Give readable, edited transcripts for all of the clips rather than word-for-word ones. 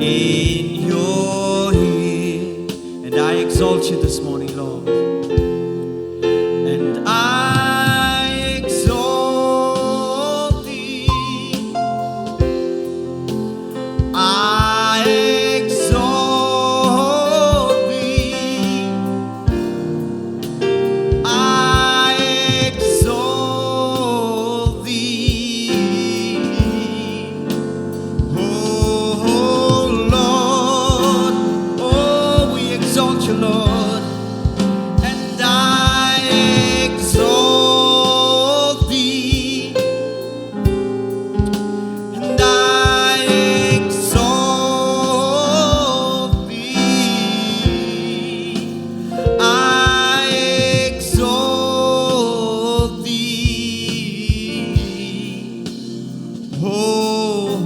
in your here. And I exalt you this morning, Lord. And I exalt thee. I exalt thee. I exalt thee. Oh Lord, oh we exalt you, Lord, and I exalt thee, and I exalt thee, I exalt thee, oh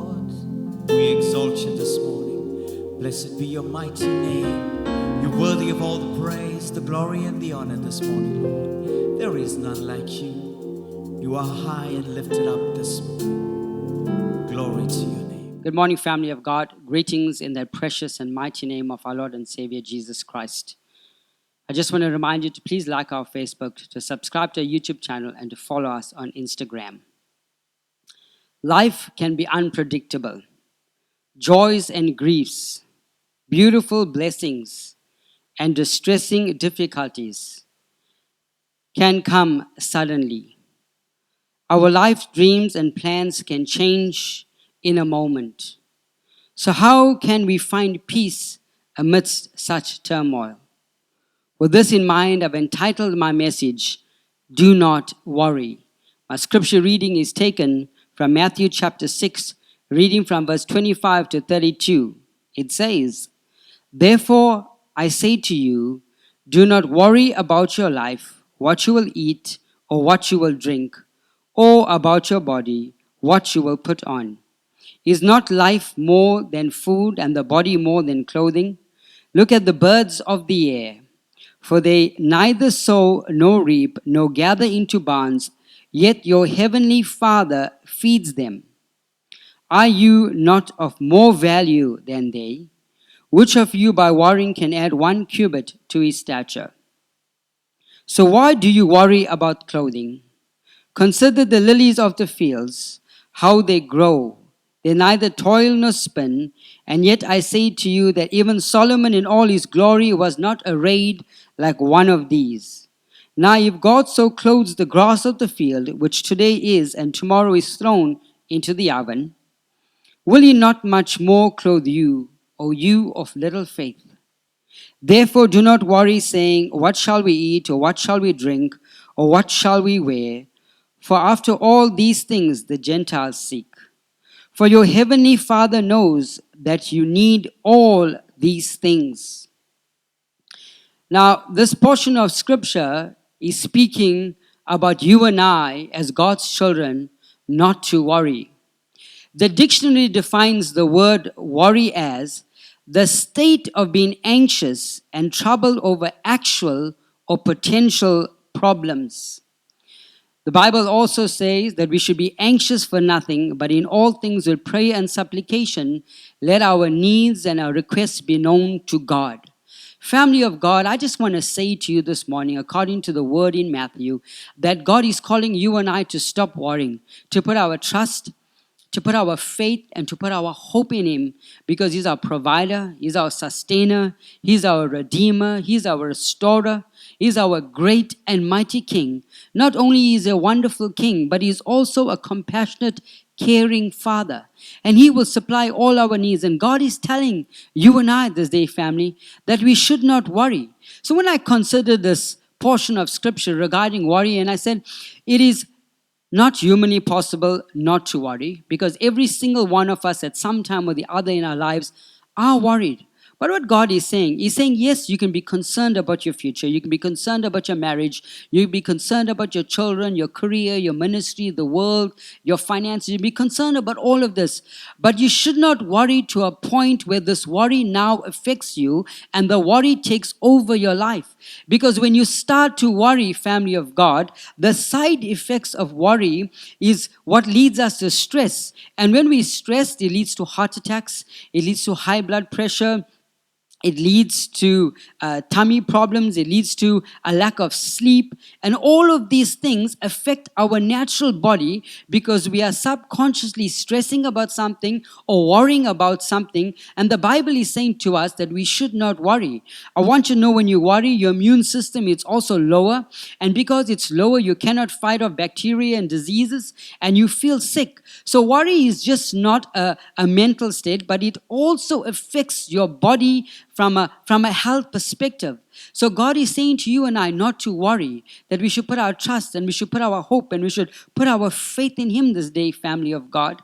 Lord. We exalt you this morning. Blessed be your mighty name. You're worthy of all the praise, the glory, and the honor this morning, Lord. There is none like you. You are high and lifted up this morning. Glory to your name. Good morning, family of God. Greetings in the precious and mighty name of our Lord and Savior, Jesus Christ. I just want to remind you to please like our Facebook, to subscribe to our YouTube channel, and to follow us on Instagram. Life can be unpredictable. Joys and griefs, beautiful blessings, and distressing difficulties can come suddenly. Our life dreams and plans can change in a moment. So how can we find peace amidst such turmoil? With this in mind, I've entitled my message, Do Not Worry. My scripture reading is taken from Matthew chapter 6, reading from verse 25 to 32. It says, Therefore I say to you, do not worry about your life, what you will eat or what you will drink, or about your body, what you will put on. Is not life more than food and the body more than clothing? Look at the birds of the air, for they neither sow nor reap nor gather into barns, yet your heavenly Father feeds them. Are you not of more value than they? Which of you by worrying can add 1 cubit to his stature? So why do you worry about clothing? Consider the lilies of the fields, how they grow. They neither toil nor spin, and yet I say to you that even Solomon in all his glory was not arrayed like one of these. Now if God so clothes the grass of the field, which today is and tomorrow is thrown into the oven, will he not much more clothe you, O you of little faith? Therefore do not worry, saying, What shall we eat, or what shall we drink, or what shall we wear? For after all these things the Gentiles seek. For your heavenly Father knows that you need all these things. Now, this portion of scripture is speaking about you and I as God's children not to worry. The dictionary defines the word worry as the state of being anxious and troubled over actual or potential problems. The Bible also says that we should be anxious for nothing, but in all things with prayer and supplication, let our needs and our requests be known to God. Family of God, I just want to say to you this morning, according to the word in Matthew, that God is calling you and I to stop worrying, to put our trust, to put our faith, and to put our hope in Him, because He's our provider, He's our sustainer, He's our redeemer, He's our restorer, He's our great and mighty King. Not only is He a wonderful King, but He's also a compassionate, caring Father. And He will supply all our needs. And God is telling you and I this day, family, that we should not worry. So when I considered this portion of scripture regarding worry, and I said, it is not humanly possible not to worry, because every single one of us at some time or the other in our lives are worried. But what God is saying, He's saying, yes, you can be concerned about your future. You can be concerned about your marriage. You can be concerned about your children, your career, your ministry, the world, your finances. You can be concerned about all of this. But you should not worry to a point where this worry now affects you and the worry takes over your life. Because when you start to worry, family of God, the side effects of worry is what leads us to stress. And when we stress, it leads to heart attacks, it leads to high blood pressure, it leads to tummy problems. It leads to a lack of sleep. And all of these things affect our natural body because we are subconsciously stressing about something or worrying about something. And the Bible is saying to us that we should not worry. I want you to know when you worry, your immune system is also lower. And because it's lower, you cannot fight off bacteria and diseases and you feel sick. So worry is just not a mental state, but it also affects your body from a health perspective. So God is saying to you and I not to worry, that we should put our trust and we should put our hope and we should put our faith in Him this day, family of God.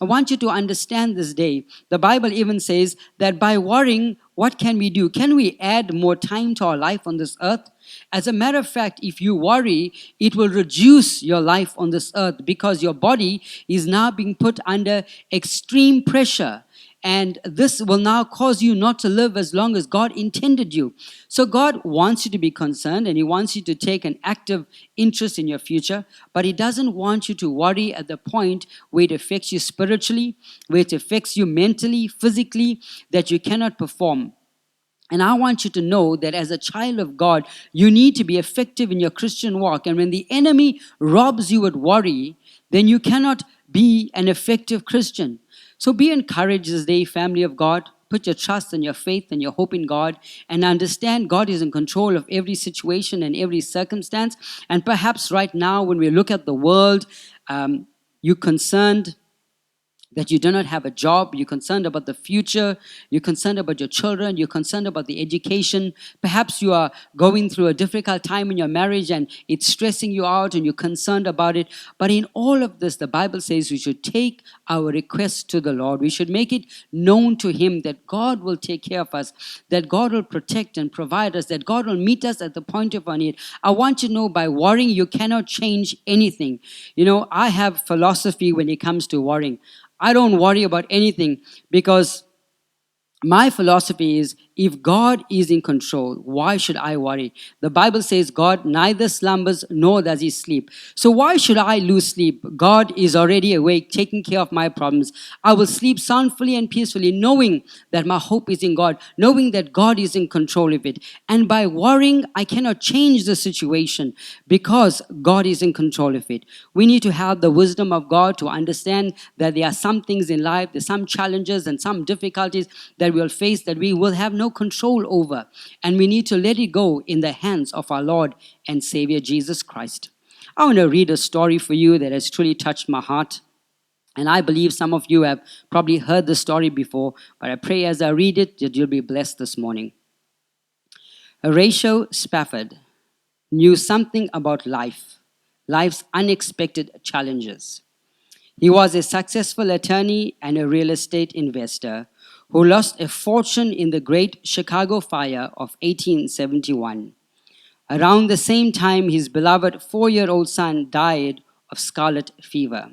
I want you to understand this day. The Bible even says that by worrying, what can we do? Can we add more time to our life on this earth? As a matter of fact, if you worry, it will reduce your life on this earth because your body is now being put under extreme pressure. And this will now cause you not to live as long as God intended you. So God wants you to be concerned and He wants you to take an active interest in your future. But He doesn't want you to worry at the point where it affects you spiritually, where it affects you mentally, physically, that you cannot perform. And I want you to know that as a child of God, you need to be effective in your Christian walk. And when the enemy robs you with worry, then you cannot be an effective Christian. So be encouraged this day, family of God. Put your trust and your faith and your hope in God and understand God is in control of every situation and every circumstance. And perhaps right now when we look at the world, you're concerned that you do not have a job, you're concerned about the future, you're concerned about your children, you're concerned about the education. Perhaps you are going through a difficult time in your marriage and it's stressing you out and you're concerned about it. But in all of this, the Bible says we should take our requests to the Lord. We should make it known to Him that God will take care of us, that God will protect and provide us, that God will meet us at the point of our need. I want you to know by worrying, you cannot change anything. You know, I have philosophy when it comes to worrying. I don't worry about anything because my philosophy is if God is in control, why should I worry? The Bible says God neither slumbers nor does He sleep. So why should I lose sleep? God is already awake, taking care of my problems. I will sleep soundfully and peacefully, knowing that my hope is in God, knowing that God is in control of it. And by worrying, I cannot change the situation because God is in control of it. We need to have the wisdom of God to understand that there are some things in life, there's some challenges and some difficulties that we'll face that we will have no control over. And we need to let it go in the hands of our Lord and Savior Jesus Christ. I want to read a story for you that has truly touched my heart. And I believe some of you have probably heard the story before, but I pray as I read it that you'll be blessed this morning. Horatio Spafford knew something about life, life's unexpected challenges. He was a successful attorney and a real estate investor who lost a fortune in the Great Chicago Fire of 1871. Around the same time, his beloved 4-year-old son died of scarlet fever.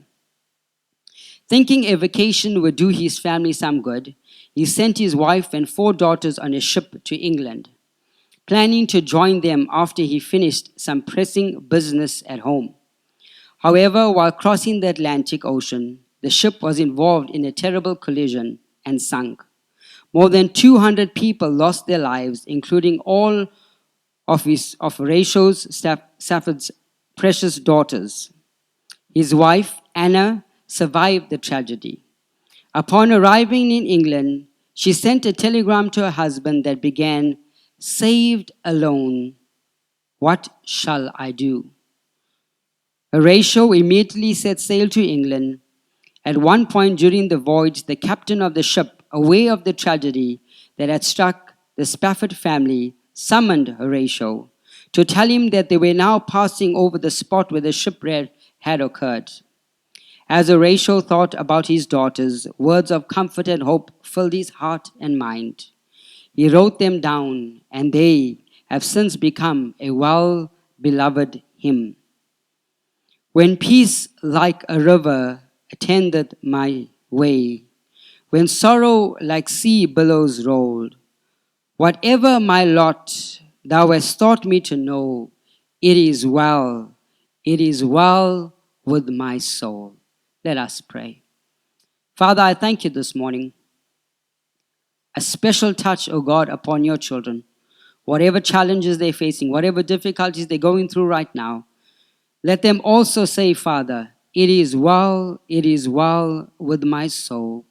Thinking a vacation would do his family some good, he sent his wife and 4 daughters on a ship to England, planning to join them after he finished some pressing business at home. However, while crossing the Atlantic Ocean, the ship was involved in a terrible collision and sunk. More than 200 people lost their lives, including all of Horatio Spafford's precious daughters. His wife, Anna, survived the tragedy. Upon arriving in England, she sent a telegram to her husband that began, "Saved alone, what shall I do?" Horatio immediately set sail to England. At one point during the voyage, the captain of the ship, aware of the tragedy that had struck the Spafford family, summoned Horatio to tell him that they were now passing over the spot where the shipwreck had occurred. As Horatio thought about his daughters, words of comfort and hope filled his heart and mind. He wrote them down, and they have since become a well-beloved hymn. When peace like a river attended my way, when sorrow like sea billows rolled, whatever my lot, thou hast taught me to know, it is well with my soul. Let us pray. Father, I thank you this morning. A special touch, O God, upon your children. Whatever challenges they're facing, whatever difficulties they're going through right now, let them also say, Father, it is well with my soul,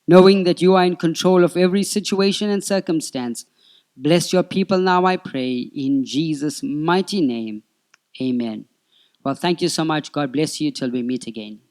knowing that you are in control of every situation and circumstance. Bless your people now, I pray, in Jesus' mighty name. Amen. Well, thank you so much. God bless you till we meet again.